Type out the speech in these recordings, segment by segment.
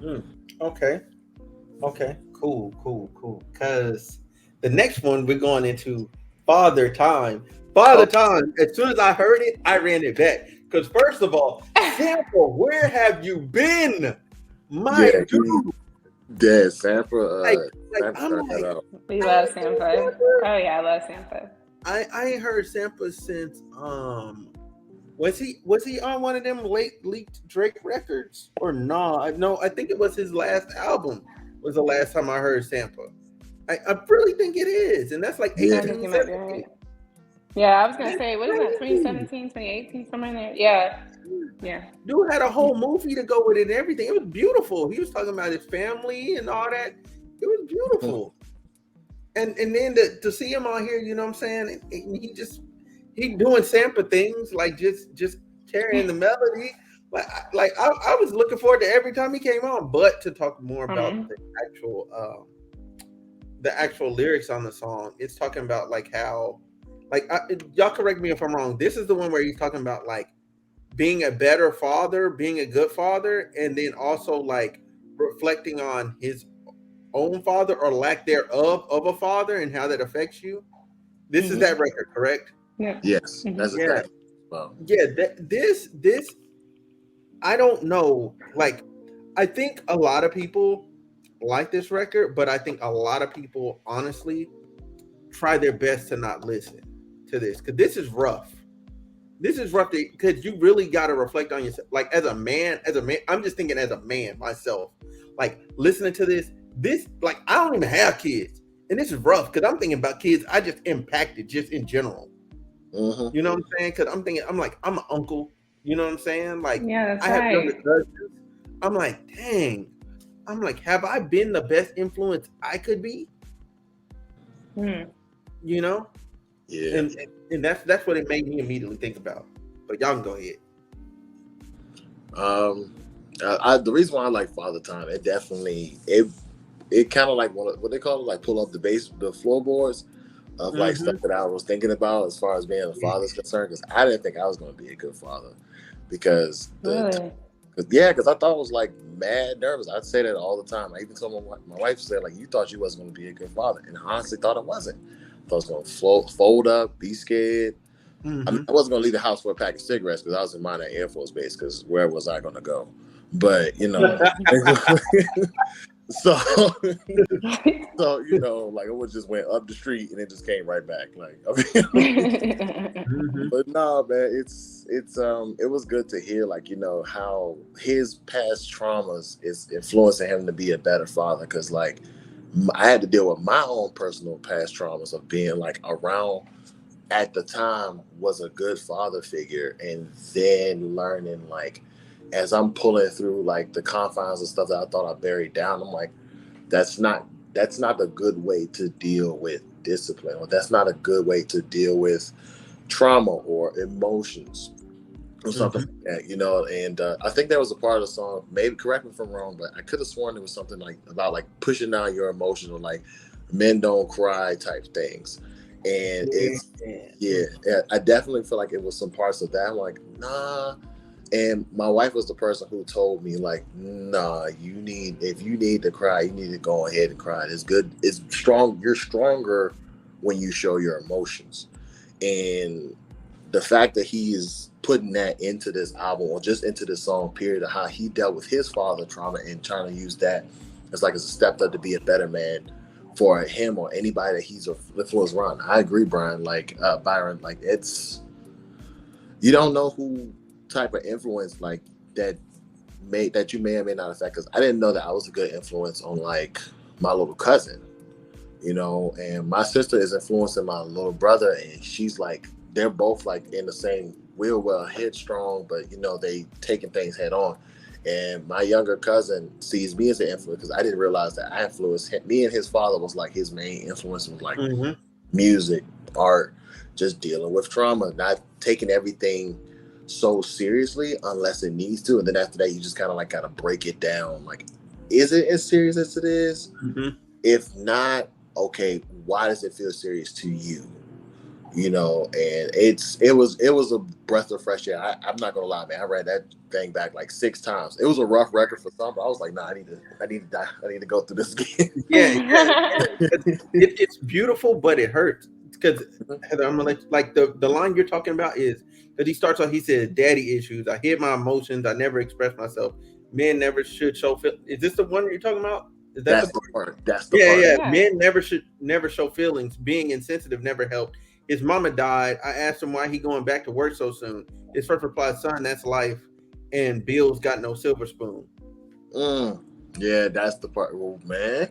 Mm. Okay. Okay. Cool. Because the next one we're going into Father Time. Oh, Father Time. As soon as I heard it, I ran it back. Because first of all, Sample, where have you been? My yeah, he dude. did. Sanford, Sanford I'm turned that like, out. We I love ain't heard Sampa. Sampa. Oh yeah, I love Sampa. I ain't heard Sampa since was he on one of them late leaked Drake records or nah? No, I think it was his last album. Was the last time I heard Sampa. I really think it is, and that's like Yeah, I think 18, you might be 17. right. Yeah, I was gonna That's say, what is that? crazy. 2017, 2018, somewhere in there. Yeah, yeah. Dude had a whole movie to go with it and everything. It was beautiful. He was talking about his family and all that. It was beautiful. And then to see him on here, you know what I'm saying? And he doing sample things like just carrying the melody. I was looking forward to every time he came on, but to talk more about Um, the actual lyrics on the song. It's talking about like how y'all correct me if I'm wrong. This is the one where he's talking about like being a better father, being a good father, and then also like reflecting on his own father or lack thereof of a father and how that affects you. This is mhm. that record, correct? Yeah. yes, Mhm. that's Yeah, exactly. Well, yeah. This I don't know. Like, I think a lot of people like this record, but I think a lot of people honestly try their best to not listen to this because this is rough. This is rough because you really got to reflect on yourself. Like as a man, I'm just thinking as a man myself. Like listening to this like I don't even have kids, and this is rough because I'm thinking about kids I just impacted just in general. hmm You know what I'm saying? Because I'm thinking I'm like I'm an uncle. You know what I'm saying? Like Yeah, that's I have younger right. cousins. I'm like, dang. I'm like, have I been the best influence I could be? Mm. You know, yeah. and that's what it made me immediately think about. But y'all can go ahead. Um, the reason why I like Father Time, it definitely it kind of like what they call it, like pull up the floorboards of like stuff Mm-hmm. that I was thinking about as far as being a Yeah. father is concerned. Because I didn't think I was going to be a good father because Really? yeah, because I thought I was like mad nervous. I'd say that all the time. I even told my wife said like you thought you wasn't going to be a good father, and I honestly thought I wasn't. I thought I was going to fold up, be scared. I mean, Mm-hmm. I wasn't going to leave the house for a pack of cigarettes because I was in mine at Air Force Base. Because where was I going to go? But you know, so so like it was just went up the street and it just came right back. Like I mean, Mm-hmm. but nah, man, it's it was good to hear like how his past traumas is influencing him to be a better father. Because like I had to deal with my own personal past traumas of being like around at the time was a good father figure, and then learning like as I'm pulling through like the confines of stuff that I thought I buried down, I'm like that's not that's not a good way to deal with discipline, or that's not a good way to deal with trauma or emotions or something Mm-hmm. like that, and I think there was a part of the song, maybe correct me if I'm wrong, but I could have sworn it was something like about like pushing down your emotions, or like men don't cry type things. And it's Yeah. yeah, I definitely feel like it was some parts of that I'm like, nah. And my wife was the person who told me like, nah, if you need to cry, you need to go ahead and cry. It's good, it's strong, you're stronger when you show your emotions. And the fact that he is putting that into this album, or just into this song period, of how he dealt with his father trauma and trying to use that as a step up to be a better man for him or anybody that he's influenced around. I agree, Brian. Like Byron, like it's you don't know who type of influence like that that you may or may not affect. Because I didn't know that I was a good influence on like my little cousin, and my sister is influencing my little brother, and she's like they're both like in the same real well headstrong, but they taking things head on. And my younger cousin sees me as an influence because I didn't realize that I influenced him. Me and his father was like his main influence was like Mm-hmm. music, art, just dealing with trauma, not taking everything so seriously unless it needs to. And then after that, you just kind of like gotta break it down. Like, is it as serious as it is? Mm-hmm. If not, okay, why does it feel serious to you? you know, and it was a breath of fresh air. I'm not gonna lie, man. I read that thing back like 6 times. It was a rough record for some, but I was like, nah, I need to die. I need to go through this again. Yeah. It's beautiful, but it hurts because Heather, I'm gonna like the line you're talking about is because he starts off. He says, "Daddy issues. I hid my emotions. I never expressed myself. Men never should show feel." Is this the one you're talking about? Is that the That's the part? part. That's the Yeah, part. yeah. Yeah. Men never show feelings. Being insensitive never helped. His mama died. I asked him why he going back to work so soon. His first reply, "Son, that's life." And Bill's got no silver spoon. Yeah, that's the part. Oh, man.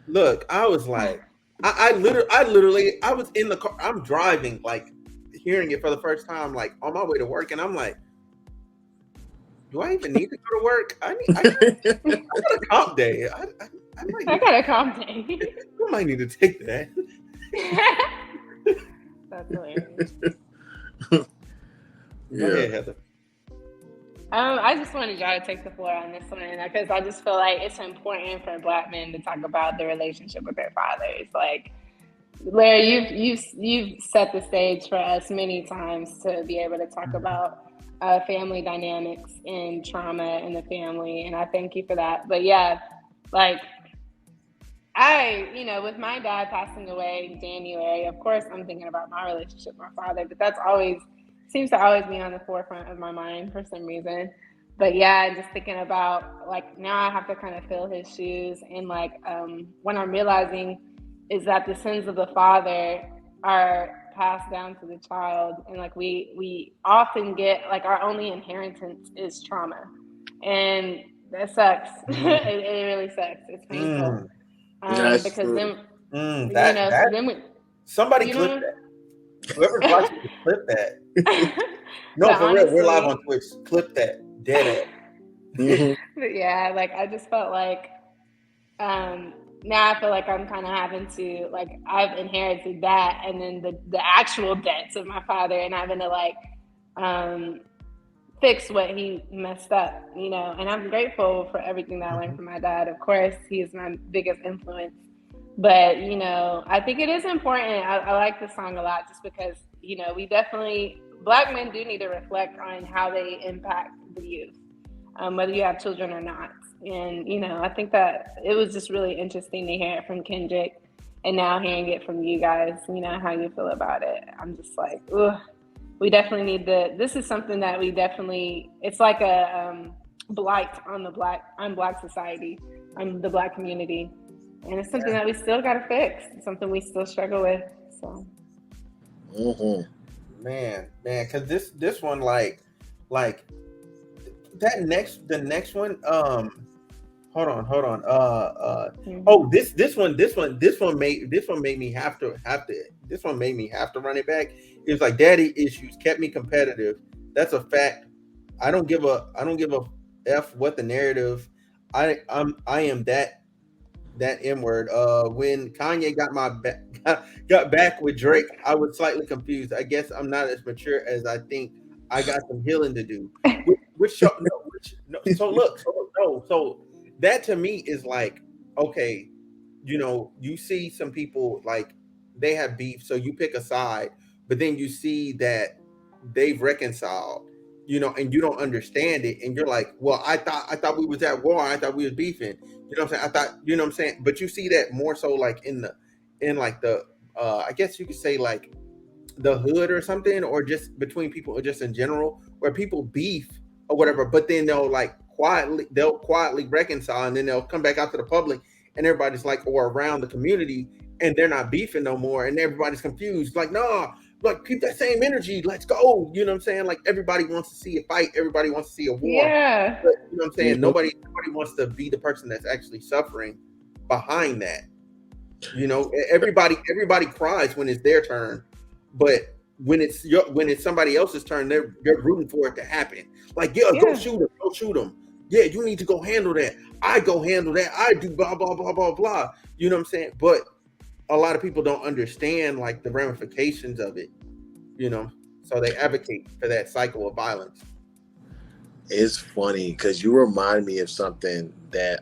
Look, I was like, I literally, I was in the car. I'm driving, like, hearing it for the first time, like on my way to work, and I'm like, do I even need to go to work? I got a comp day. I might I need, got a comment. I might need to take that. That's hilarious. Go Yeah. ahead, Heather. I just wanted y'all to take the floor on this one because I just feel like it's important for Black men to talk about the relationship with their fathers. Like, Larry, you've set the stage for us many times to be able to talk about family dynamics and trauma in the family, and I thank you for that. But yeah, like with my dad passing away in January, of course I'm thinking about my relationship with my father, but that's always seems to always be on the forefront of my mind for some reason. But yeah, just thinking about like now I have to kind of fill his shoes, and like when I'm realizing is that the sins of the father are passed down to the child, and like we often get like our only inheritance is trauma, and that sucks. It really sucks. It's painful. Mm, That's Because true. then that so then we somebody you clip know that. Whoever's watching, clip that. but No, for real, we're live honestly, on Twitch. Clip that. Dead ass. Mhm. but yeah, like I just felt like now I feel like I'm kind of having to like I've inherited that, and then the actual debts of my father, and having to like um fix what he messed up, and I'm grateful for everything that I learned from my dad. Of course, he is my biggest influence, but I think it is important. I like this song a lot just because we definitely Black men do need to reflect on how they impact the youth, whether you have children or not. And I think that it was just really interesting to hear it from Kendrick, and now hearing it from you guys. How you feel about it. I'm just like, ugh. We definitely need this is something that we definitely, it's like a blight on Black society, on the Black community. And it's something that we still got to fix. It's something we still struggle with. So. Man, because this one like the next one hold on oh this one made me have to this one made me have to run it back. It was like daddy issues kept me competitive. That's a fact. I don't give a f what the narrative. I am that M word. When Kanye got back with Drake, I was slightly confused. I guess I'm not as mature as I think. I got some healing to do. Which show, no, no, so look, so that to me is like, okay, you see some people like they have beef, so you pick a side, but then you see that they've reconciled, and you don't understand it, and you're like, well, I thought we was at war, I thought we was beefing, what I'm saying? I thought, what I'm saying? But you see that more so like in like the I guess you could say like the hood or something, or just between people, or just in general, where people beef or whatever, but then they'll quietly reconcile, and then they'll come back out to the public, and everybody's like, or around the community, and they're not beefing no more, and everybody's confused, like, no, like keep that same energy, let's go. You know what I'm saying? Like everybody wants to see a fight, everybody wants to see a war, Yeah. but you know what I'm saying? Mhm. Nobody wants to be the person that's actually suffering behind that. Everybody cries when it's their turn, but when it's somebody else's turn, they're rooting for it to happen. Like, yeah, go Yeah. shoot him, go shoot him. Yeah, you need to go handle that. I go handle that. I do blah blah blah blah blah. You know what I'm saying? But a lot of people don't understand like the ramifications of it. So they advocate for that cycle of violence. It's funny because you remind me of something that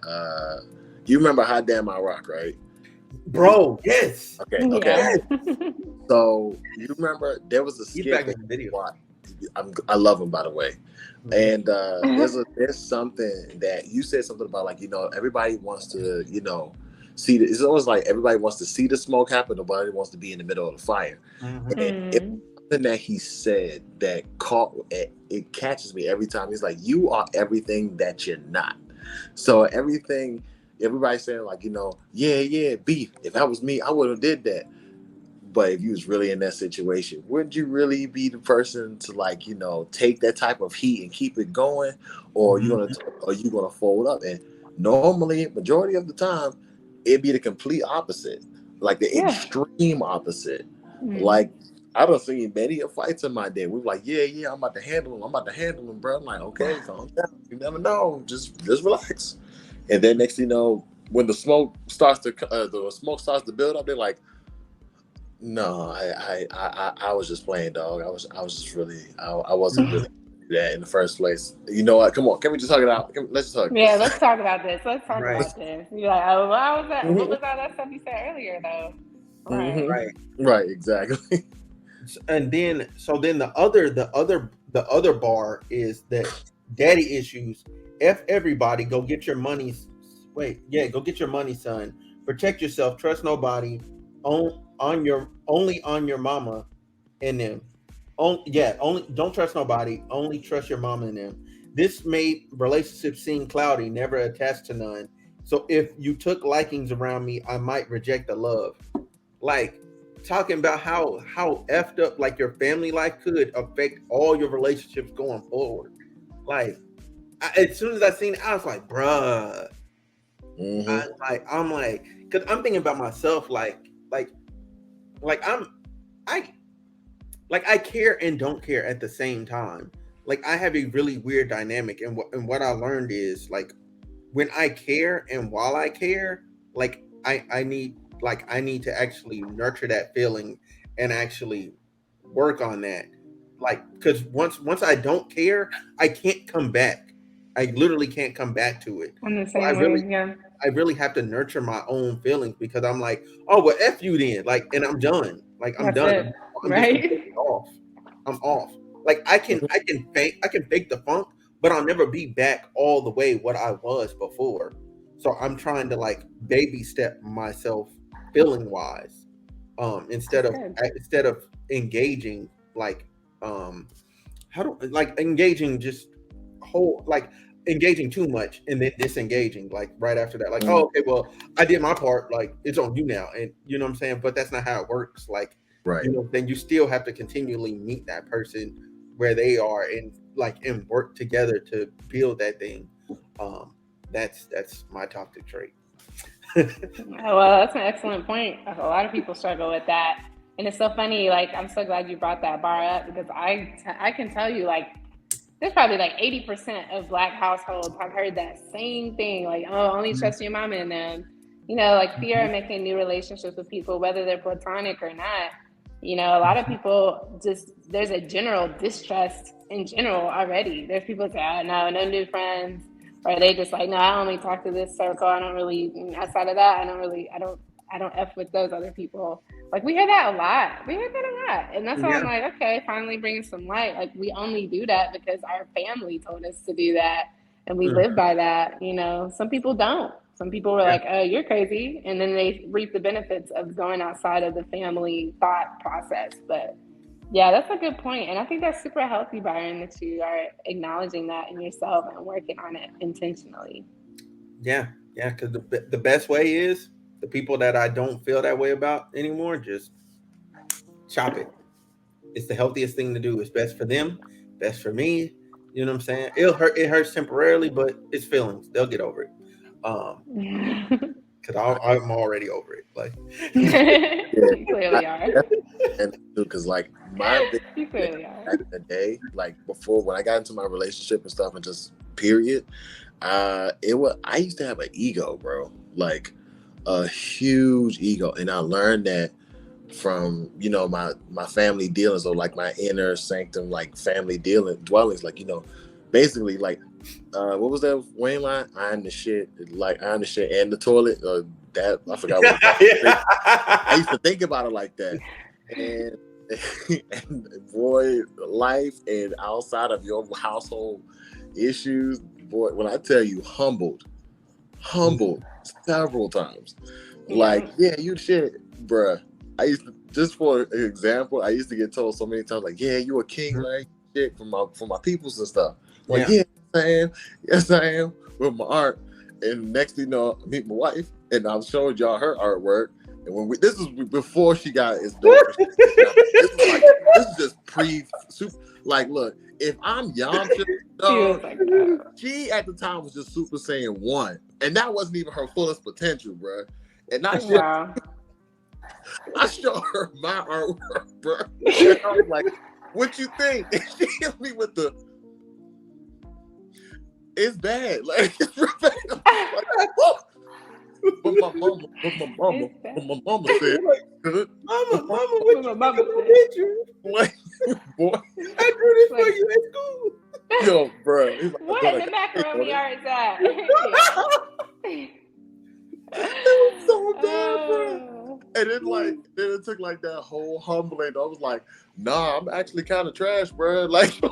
you remember Hot Damn I Rock, right? Bro, yes. Okay. Yeah. So you remember there was a He's skit back that in the video. I love him, by the way. Mhm. And there's something that you said something about, like, everybody wants to, see it's almost like everybody wants to see the smoke happen, nobody wants to be in the middle of the fire. Mhm. And it's Mm. something that he said that it catches me every time. He's like, you are everything that you're not. So everybody's saying, like, yeah, beef. If that was me, I would have did that. But if you was really in that situation, wouldn't you really be the person to, like, take that type of heat and keep it going, or Mhm. are you gonna fold up? And normally, majority of the time, it'd be the complete opposite, like the Yeah. extreme opposite. Mm. Like, I done seen many of fights in my day. We were like, yeah, I'm about to handle him. I'm about to handle him, bro. I'm like, okay, calm down. You never know. Just relax. And then next thing you know, when the smoke starts to build up, they're like, no, I was just playing, dog. I was just really, I wasn't really that in the first place. You know what? Come on, can we just hug it out? Let's just hug. Yeah, let's talk about this. Let's talk Right. about this. You're like, oh, what was that? What Mhm. was all that stuff you said earlier, though? Right. Mhm. Right. Right, exactly. And then the other bar is that daddy issues. F everybody, go get your money. Wait, yeah, go get your money, son. Protect yourself, trust nobody, on your only on your mama and them. Only don't trust nobody, only trust your mama and them. This made relationships seem cloudy, never attached to none. So if you took likings around me, I might reject the love. Like, talking about how effed up like your family life could affect all your relationships going forward. Like, as soon as I seen it, I was like, bruh. Hmm. I'm like, because I'm thinking about myself, like I I care and don't care at the same time. Like, I have a really weird dynamic, and what I learned is, like, when I care and while I care, like, I need to actually nurture that feeling and actually work on that. Like, because once I don't care, I can't come back. I literally can't come back to it. I'm the So same way. Yeah. I really have to nurture my own feelings, because I'm like, oh well, f you then, like, and I'm done. Like, I'm That's done. it. I'm just Right. completely off. I'm off. Like, I can fake the funk, but I'll never be back all the way what I was before. So I'm trying to, like, baby step myself feeling wise, That's good. instead of engaging, like, how do like engaging just whole like engaging too much and then disengaging, like, right after that, like, oh, okay, well, I did my part, like, it's on you now. And you know what I'm saying, but that's not how it works. Like, Right. then you still have to continually meet that person where they are, and, like, and work together to build that thing. um that's my toxic trait. Well, that's an excellent point. A lot of people struggle with that. And it's so funny. Like, I'm so glad you brought that bar up, because I can tell you, like, there's probably like 80% of Black households have heard that same thing. Like, oh, only trust your mama and them. Like, fear of making new relationships with people, whether they're platonic or not. A lot of people just, there's a general distrust in general already. There's people say, oh, no new friends. Or they just like, no, I only talk to this circle. I don't really, outside of that, I don't F with those other people. Like, we hear that a lot. We hear that a lot. And that's why I'm Yeah. like, okay, finally bringing some light. Like, we only do that because our family told us to do that. And we Mhm. live by that. Some people don't. Some people were Yeah. like, oh, you're crazy. And then they reap the benefits of going outside of the family thought process. But yeah, that's a good point. And I think that's super healthy, Byron, that you are acknowledging that in yourself and working on it intentionally. Yeah, yeah, because the best way is the people that I don't feel that way about anymore, just chop it. It's the healthiest thing to do. It's best for them, best for me. You know what I'm saying? It hurts temporarily, but it's feelings. They'll get over it. Because I'm already over it. Like, Yeah. You clearly are. And because, like, my big You thing clearly are. back in the day, like before when I got into my relationship and stuff, and just period, I used to have an ego, bro, like a huge ego, and I learned that from my family dealings, or like my inner sanctum, like family dealing dwellings, like basically, like what was that Wayne line? Iron the shit, like iron the shit and the toilet. That I forgot what. I used to think about it like that, and, and boy, life and outside of your household issues, boy, when I tell you, humbled several times. Like, yeah, you shit, bruh. I used to, just for an example, I used to get told so many times, like, yeah, you a king, like shit from my peoples and stuff. Like, yeah, yes, I am with my art. And next thing you know, I meet my wife, and I'm showing y'all her artwork. And when this is before she got his daughter, this is just super. Like, look, if I'm Yamcha, she at the time was just Super Saiyan 1, and that wasn't even her fullest potential, bro. And I showed her my artwork, bro. And I was like, "What you think?" And she hit me with the, "It's bad, like it's real bad." Like, but my mama said, "Good, mama, what you mama picture? Like, boy, I drew this for you at school." Yo, bro. Like, what in the macaroni art is that? It was so bad, bro. And then it took like that whole humbling. I was like, nah, I'm actually kind of trash, bro. Like bro,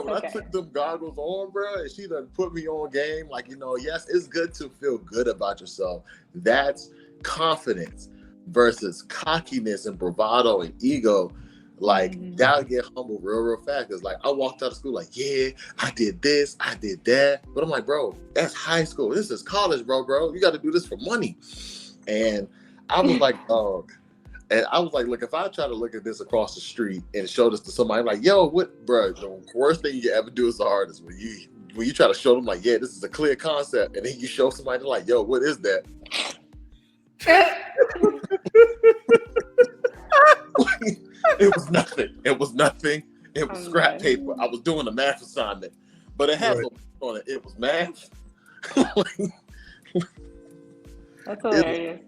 when I took them goggles on, bro, and she done put me on game, like, yes, it's good to feel good about yourself. That's confidence versus cockiness and bravado and ego. Like, that'll get humbled real fast. Because, like, I walked out of school like, yeah, I did this, I did that. But I'm like, bro, that's high school. This is college, bro. You got to do this for money. And I was like, dog. And I was like, look, if I try to look at this across the street and show this to somebody, I'm like, yo, what, bro, the worst thing you ever do as an artist when you try to show them, like, yeah, this is a clear concept. And then you show somebody, like, yo, what is that? It was nothing. It was scrap paper. I was doing a math assignment, but it had something on it. It was math. That's hilarious.